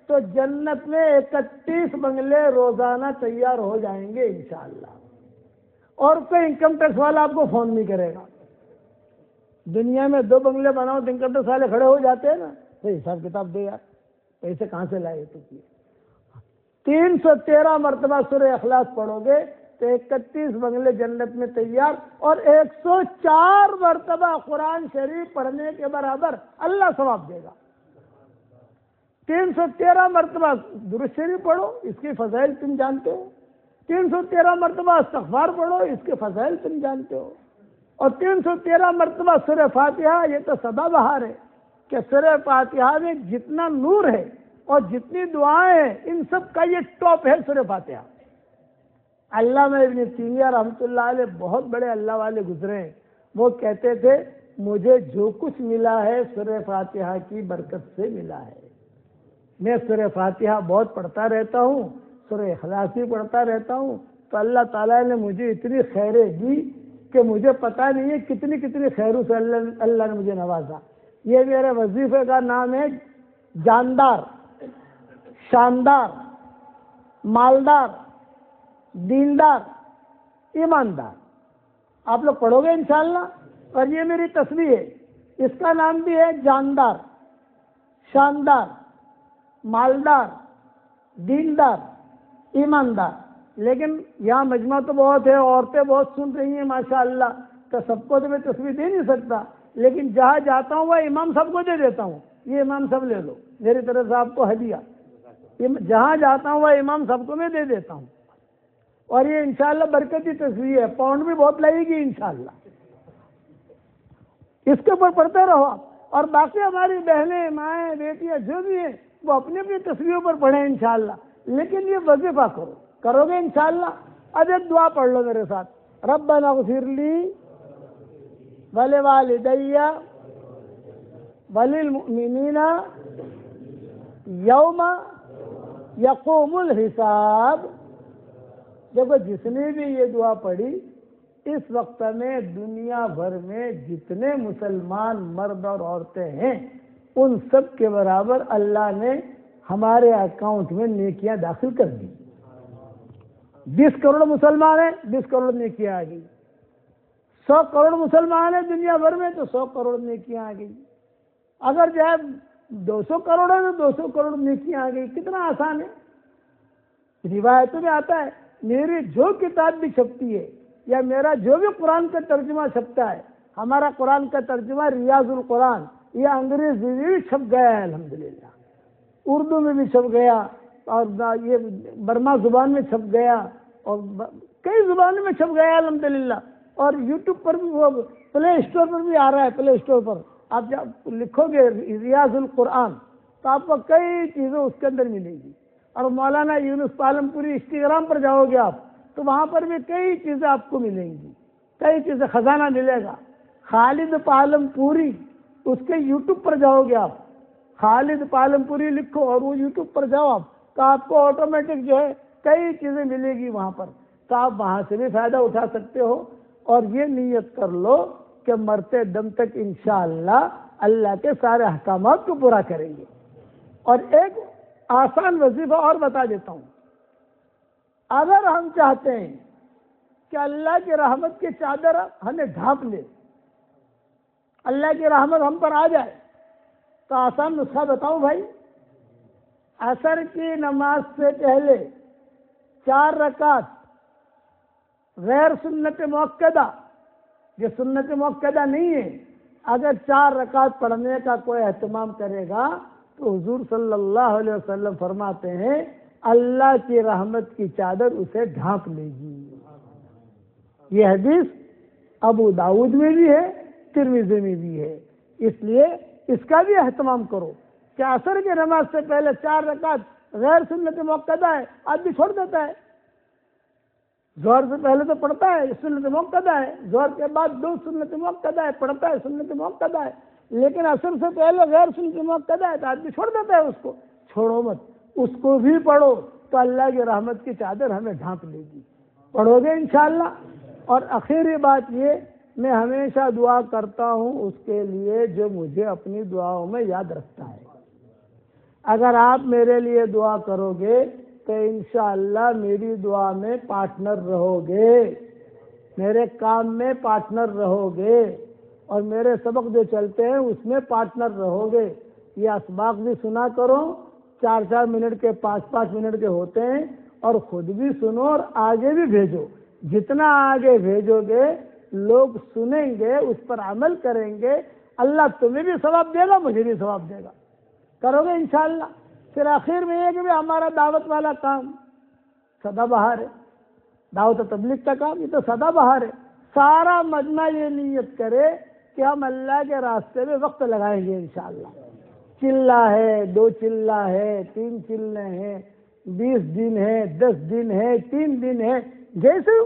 Speaker 1: تو جنت میں 31 بنگلے روزانہ تیار ہو جائیں گے انشاءاللہ. اور کوئی انکم ٹیکس والا آپ کو فون نہیں کرے گا. دنیا میں 2 بنگلے بناؤ تو انکم ٹیکس والے کھڑے ہو جاتے ہیں نا، تو حساب کتاب دے یار، پیسے کہاں سے لائے تو کیے. 313 مرتبہ سورہ اخلاص پڑھو گے تو 31 بنگلے جنت میں تیار، اور 104 مرتبہ قرآن شریف پڑھنے کے برابر اللہ ثواب دے گا۔ 313 مرتبہ درود شریف پڑھو، اس کی فضائل تم جانتے ہو۔ 313 مرتبہ استغفار پڑھو، اس کے فضائل تم جانتے ہو۔ اور 313 مرتبہ سورہ فاتحہ، یہ تو سدا بہار ہے کہ سورہ فاتحہ میں جتنا نور ہے اور جتنی دعائیں ہیں، ان سب کا یہ ٹاپ ہے سورہ فاتحہ۔ علامہ ابن تیمیہ رحمۃ اللہ علیہ بہت بڑے اللہ والے گزرے ہیں، وہ کہتے تھے مجھے جو کچھ ملا ہے سورہ فاتحہ کی برکت سے ملا ہے۔ میں سورہ فاتحہ بہت پڑھتا رہتا ہوں، سورہ اخلاص بھی پڑھتا رہتا ہوں، تو اللہ تعالیٰ نے مجھے اتنی خیریں دی کہ مجھے پتہ نہیں ہے کتنی کتنی خیروں سے اللہ نے مجھے نوازا۔ یہ میرے وظیفے کا نام ہے جاندار، شاندار، مالدار، دیندار، ایماندار۔ آپ لوگ پڑھو گے انشاءاللہ، اور یہ میری تسبیح ہے، اس کا نام بھی ہے جاندار، شاندار، مالدار، دیندار، ایماندار۔ لیکن یہاں مجمع تو بہت ہے، عورتیں بہت سن رہی ہیں ماشاءاللہ، تو سب کو تو میں تسبیح دے نہیں سکتا، لیکن جہاں جاتا ہوں وہ امام صاحب کو دے دیتا ہوں، یہ امام صاحب لے لو میری طرف سے آپ کو ہدیہ۔ جہاں جاتا ہوں وہ امام صاحب کو میں دے دیتا ہوں، اور یہ انشاءاللہ برکتی تسبیح ہے، پاؤنڈ بھی بہت لگے گی انشاءاللہ۔ اس کے اوپر پڑھتے رہو آپ، اور باقی ہماری بہنیں، مائیں، بیٹیاں جو بھی ہیں وہ اپنی اپنی تسبیحوں پر پڑھیں انشاءاللہ، لیکن یہ وظیفہ کرو گے انشاءاللہ۔ اب ایک دعا پڑھ لو میرے ساتھ، ربنا اغفر لی ولوالدی وللمؤمنین یوم یقوم الحساب۔ دیکھو جس نے بھی یہ دعا پڑھی، اس وقت میں دنیا بھر میں جتنے مسلمان مرد اور عورتیں ہیں ان سب کے برابر اللہ نے ہمارے اکاؤنٹ میں نیکیاں داخل کر دی۔ 20 کروڑ مسلمان ہیں، 20 کروڑ نیکیاں آ گئی۔ 100 کروڑ مسلمان ہیں دنیا بھر میں، تو 100 کروڑ نیکیاں آ گئی۔ اگر جو ہے 200 کروڑ ہے تو 200 کروڑ نیکیاں آ گئی۔ کتنا آسان ہے۔ روایتوں میں آتا ہے میری جو کتاب بھی چھپتی ہے یا میرا جو بھی قرآن کا ترجمہ چھپتا ہے، ہمارا قرآن کا ترجمہ ریاض القرآن یہ انگریزی میں بھی چھپ گیا ہے الحمدللہ، اردو میں بھی چھپ گیا، اور یہ برما زبان میں چھپ گیا، اور کئی زبانوں میں چھپ گیا الحمدللہ، اور یوٹیوب پر بھی، وہ پلے اسٹور پر بھی آ رہا ہے۔ پلے اسٹور پر آپ جب لکھو گے ریاض القرآن تو آپ کو کئی چیزیں اس کے اندر ملے گی، اور مولانا یونس پالم پوری انسٹاگرام پر جاؤ گے آپ تو وہاں پر بھی کئی چیزیں آپ کو ملیں گی، کئی چیزیں خزانہ ملے گا۔ خالد پالم پوری، اس کے یوٹیوب پر جاؤ گے آپ، خالد پالم پوری لکھو اور وہ یوٹیوب پر جاؤ آپ، تو آپ کو آٹومیٹک جو ہے کئی چیزیں ملے گی وہاں پر، تو آپ وہاں سے بھی فائدہ اٹھا سکتے ہو۔ اور یہ نیت کر لو کہ مرتے دم تک انشاءاللہ اللہ کے سارے احکامات کو پورا کریں گے۔ اور ایک آسان وظیفہ اور بتا دیتا ہوں، اگر ہم چاہتے ہیں کہ اللہ کی رحمت کی چادر ہمیں ڈھانپ لے، اللہ کی رحمت ہم پر آ جائے، تو آسان نسخہ بتاؤں بھائی۔ عصر کی نماز سے پہلے 4 رکعت غیر سنت موقدہ، یہ سنت موقدہ نہیں ہے، اگر 4 رکعت پڑھنے کا کوئی اہتمام کرے گا تو حضور صلی اللہ علیہ وسلم فرماتے ہیں اللہ کی رحمت کی چادر اسے ڈھانپ لے گی۔ یہ حدیث ابو داؤد میں بھی ہے، ترمذی میں بھی ہے، اس لیے اس کا بھی اہتمام کرو کہ عصر کی نماز سے پہلے 4 رکعت غیر سنت موقدہ ہے، آدمی چھوڑ دیتا ہے۔ ظہر سے پہلے تو پڑھتا ہے، سنت موقدہ ہے، ظہر کے بعد 2 سنت موقدہ ہے، پڑھتا ہے، سنت موقدہ ہے، لیکن عصر سے پہلے غیر سنت موقدہ ہے تو آدمی چھوڑ دیتا ہے، اس کو چھوڑو مت، اس کو بھی پڑھو تو اللہ کی رحمت کی چادر ہمیں ڈھانپ لے گی۔ پڑھو گے انشاءاللہ۔ اور آخری بات یہ، میں ہمیشہ دعا کرتا ہوں اس کے لیے جو مجھے اپنی دعاؤں میں یاد رکھتا ہے۔ اگر آپ میرے لیے دعا کرو گے تو انشاءاللہ میری دعا میں پارٹنر رہو گے، میرے کام میں پارٹنر رہو گے، اور میرے سبق جو چلتے ہیں اس میں پارٹنر رہو گے۔ یہ اسباق بھی سنا کرو، 4-4 منٹ کے 5-5 منٹ کے ہوتے ہیں، اور خود بھی سنو اور آگے بھی بھیجو۔ جتنا آگے بھیجو گے لوگ سنیں گے، اس پر عمل کریں گے، اللہ تمہیں بھی ثواب دے گا، مجھے بھی ثواب دے گا، کرو گے انشاءاللہ۔ پھر آخر میں یہ کہ بھی ہمارا دعوت والا کام سدا بہار ہے، دعوت و تبلیغ کا کام یہ تو سدا بہار ہے۔ سارا مجمع یہ نیت کرے کہ ہم اللہ کے راستے میں وقت لگائیں گے انشاءاللہ۔ چلہ ہے، 2 چلہ ہے، 3 چلے ہیں، 20 دن ہے، 10 دن ہے، 3 دن ہے، جیسے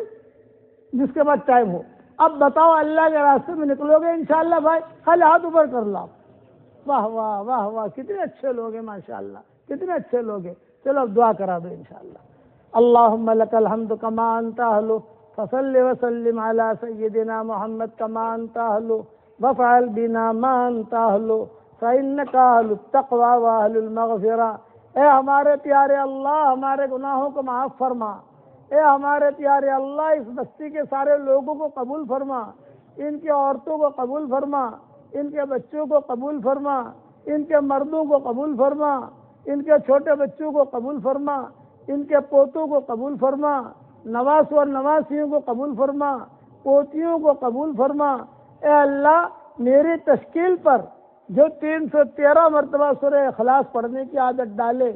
Speaker 1: جس کے بعد ٹائم ہو۔ اب بتاؤ اللہ کے راستے میں نکلو گے انشاءاللہ بھائی، خالی ہاتھ اوپر کر لاؤ۔ واہ واہ واہ واہ، کتنے اچھے لوگ ہیں ماشاءاللہ، کتنے اچھے لوگ ہیں۔ چلو اب دعا کرا دو انشاءاللہ۔ اللہم لک الحمد کما انت اہل، فصل وسلم علی سیدنا محمد کما انت اہل، وفعل بنا ما انت اہل، فانک اہل التقوی واہل المغفرہ۔ اے ہمارے پیارے اللہ، ہمارے گناہوں کو معاف فرما۔ اے ہمارے پیارے اللہ، اس بستی کے سارے لوگوں کو قبول فرما، ان کی عورتوں کو قبول فرما، ان کے بچوں کو قبول فرما، ان کے مردوں کو قبول فرما، ان کے چھوٹے بچوں کو قبول فرما، ان کے پوتوں کو قبول فرما، نواس اور نواسیوں کو قبول فرما، پوتیوں کو قبول فرما۔ اے اللہ، میری تشکیل پر جو 313 مرتبہ سورہ اخلاص پڑھنے کی عادت ڈالے،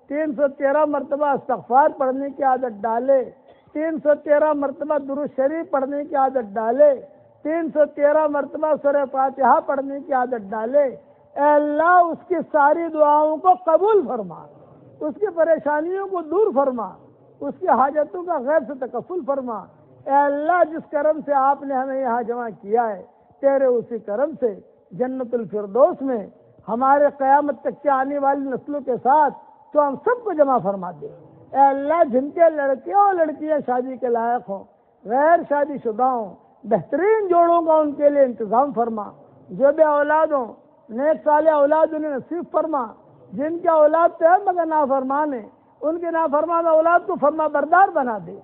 Speaker 1: 313 مرتبہ استغفار پڑھنے کی عادت ڈالے، 313 مرتبہ درود شریف پڑھنے کی عادت ڈالے، 313 مرتبہ سورہ فاتحہ پڑھنے کی عادت ڈالے، اے اللہ اس کی ساری دعاؤں کو قبول فرما، اس کی پریشانیوں کو دور فرما، اس کی حاجتوں کا غیب سے تکفل فرما۔ اے اللہ، جس کرم سے آپ نے ہمیں یہاں جمع کیا ہے، تیرے اسی کرم سے جنت الفردوس میں ہمارے قیامت تک کے آنے والی نسلوں کے ساتھ تو ہم سب کو جمع فرما دے۔ اے اللہ، جن کے لڑکے اور لڑکیاں شادی کے لائق ہوں، غیر شادی شدہ ہوں، بہترین جوڑوں کا ان کے لیے انتظام فرما۔ جو بے اولاد ہوں، نیک صالح اولاد انہیں نصیب فرما۔ جن کے اولاد تو ہے مگر نافرمان ہیں، ان کے نافرمان اولاد کو فرما بردار بنا دے۔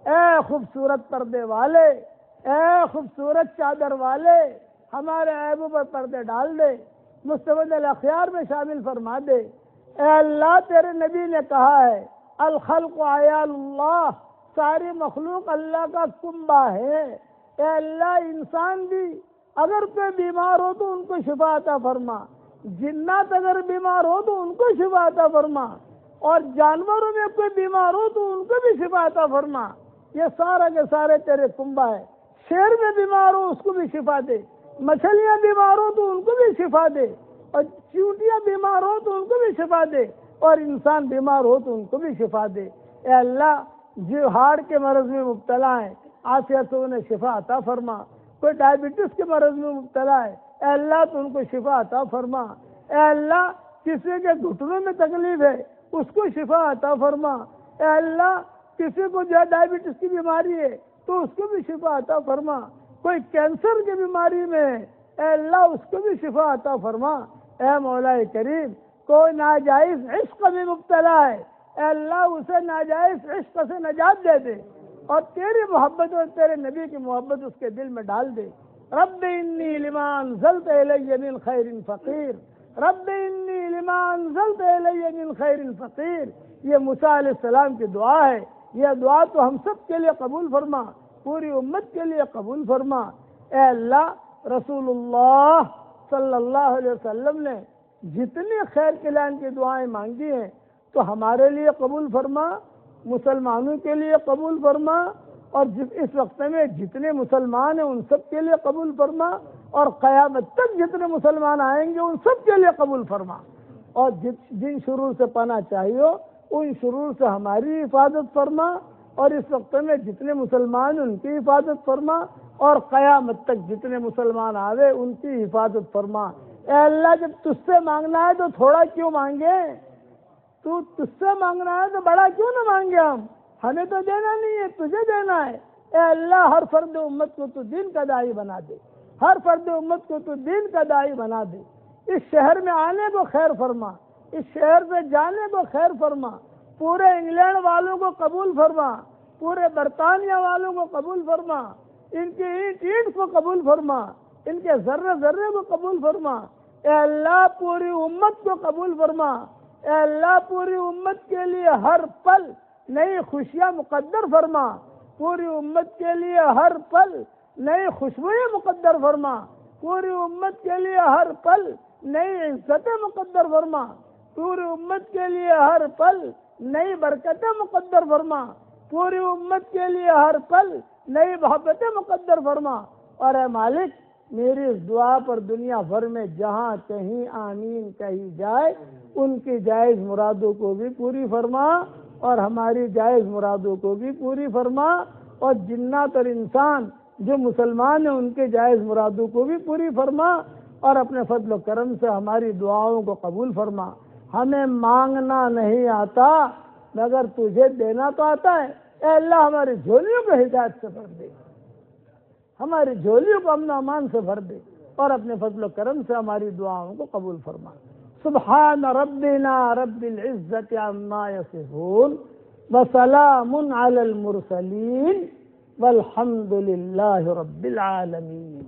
Speaker 1: اے خوبصورت پردے والے، اے خوبصورت چادر والے، ہمارے عیبوں پر پردے ڈال دے، مستبد الاخیار میں شامل فرما دے۔ اے اللہ، تیرے نبی نے کہا ہے الخلق عیال اللہ، ساری مخلوق اللہ کا کنبہ ہے۔ اے اللہ، انسان بھی اگر کوئی بیمار ہو تو ان کو شفا عطا فرما، جنات اگر بیمار ہو تو ان کو شفا عطا فرما، اور جانوروں میں کوئی بیمار ہو تو ان کو بھی شفا عطا فرما۔ یہ سارا کے سارے تیرے کنبہ ہے۔ شیر میں بیمار ہو اس کو بھی شفا دے، مچھلیاں بیمار ہو تو ان کو بھی شفا دے، اور چیونٹیاں بیمار ہو تو ان کو بھی شفا دے، اور انسان بیمار ہو تو ان کو بھی شفا دے۔ اے اللہ، جو ہارٹ کے مرض میں مبتلا ہیں، عافیت سے انہیں شفا عطا فرما۔ کوئی ڈائبٹیز کے مرض میں مبتلا ہے، اے اللہ تو ان کو شفا عطا فرما۔ اے اللہ، کسی کے گھٹنوں میں تکلیف ہے اس کو شفا عطا فرما۔ اے اللہ، کسی کو جو ڈائبٹیز کی بیماری ہے تو اس کو بھی شفا عطا فرما۔ کوئی کینسر کی بیماری میں ہے، اے اللہ اس کو بھی شفا عطا فرما۔ اے مولا کریم، کوئی ناجائز عشق میں مبتلا ہے، اے اللہ اسے ناجائز عشق سے نجات دے دے، اور تیری محبت اور تیرے نبی کی محبت اس کے دل میں ڈال دے۔ رب انی لما انزلت الی من خیر فقیر، رب انی لما انزلت الی من خیر فقیر۔ یہ موسیٰ علیہ السلام کی دعا ہے، یہ دعا تو ہم سب کے لیے قبول فرما، پوری امت کے لیے قبول فرما۔ اے اللہ، رسول اللہ صلی اللہ علیہ وسلم نے جتنی خیر کلان کی دعائیں مانگی ہیں تو ہمارے لیے قبول فرما، مسلمانوں کے لیے قبول فرما، اور اس وقت میں جتنے مسلمان ہیں ان سب کے لیے قبول فرما، اور قیامت تک جتنے مسلمان آئیں گے ان سب کے لیے قبول فرما۔ اور جن شرور سے پناہ چاہیے ان شرور سے ہماری حفاظت فرما، اور اس وقت میں جتنے مسلمان ان کی حفاظت فرما، اور قیامت تک جتنے مسلمان آوے ان کی حفاظت فرما۔ اے اللہ، جب تجھ سے مانگنا ہے تو تھوڑا کیوں مانگے؟ تو تجھ سے مانگنا ہے تو بڑا کیوں نہ مانگے؟ ہمیں تو دینا نہیں ہے، تجھے دینا ہے۔ اے اللہ، ہر فرد امت کو تو دین کا داعی بنا دے، ہر فرد امت کو تو دین کا داعی بنا دے۔ اس شہر میں آنے کو خیر فرما، اس شہر سے جانے کو خیر فرما، پورے انگلینڈ والوں کو قبول فرما، پورے برطانیہ والوں کو قبول فرما، ان کی اینٹ کو قبول فرما، ان کے ذرے ذرے کو قبول فرما۔ اے اللہ، پوری امت کو قبول فرما۔ اے اللہ، پوری امت کے لیے ہر پل نئی خوشیاں مقدر فرما، پوری امت کے لیے ہر پل نئی خوشبوئیں مقدر فرما، پوری امت کے لیے ہر پل نئی عزتیں مقدر فرما، پوری امت کے لیے ہر پل نئی برکتیں مقدر فرما، پوری امت کے لیے ہر پل نئی محبتیں مقدر فرما۔ اور اے مالک، میری اس دعا پر دنیا بھر میں جہاں کہیں آمین کہی جائے، ان کی جائز مرادوں کو بھی پوری فرما اور ہماری جائز مرادوں کو بھی پوری فرما، اور جنات اور انسان جو مسلمان ہیں ان کے جائز مرادوں کو بھی پوری فرما، اور اپنے فضل و کرم سے ہماری دعاؤں کو قبول فرما۔ ہمیں مانگنا نہیں آتا مگر تجھے دینا تو آتا ہے۔ اے اللہ، ہماری جھولیوں کو ہدایت سے بھر دے، ہماری جھولیوں کو امن و امان سے بھر دے، اور اپنے فضل و کرم سے ہماری دعاؤں کو قبول فرما۔ سبحان ربنا رب العزت عما یصفون وسلام علی المرسلین والحمد للہ رب العالمین۔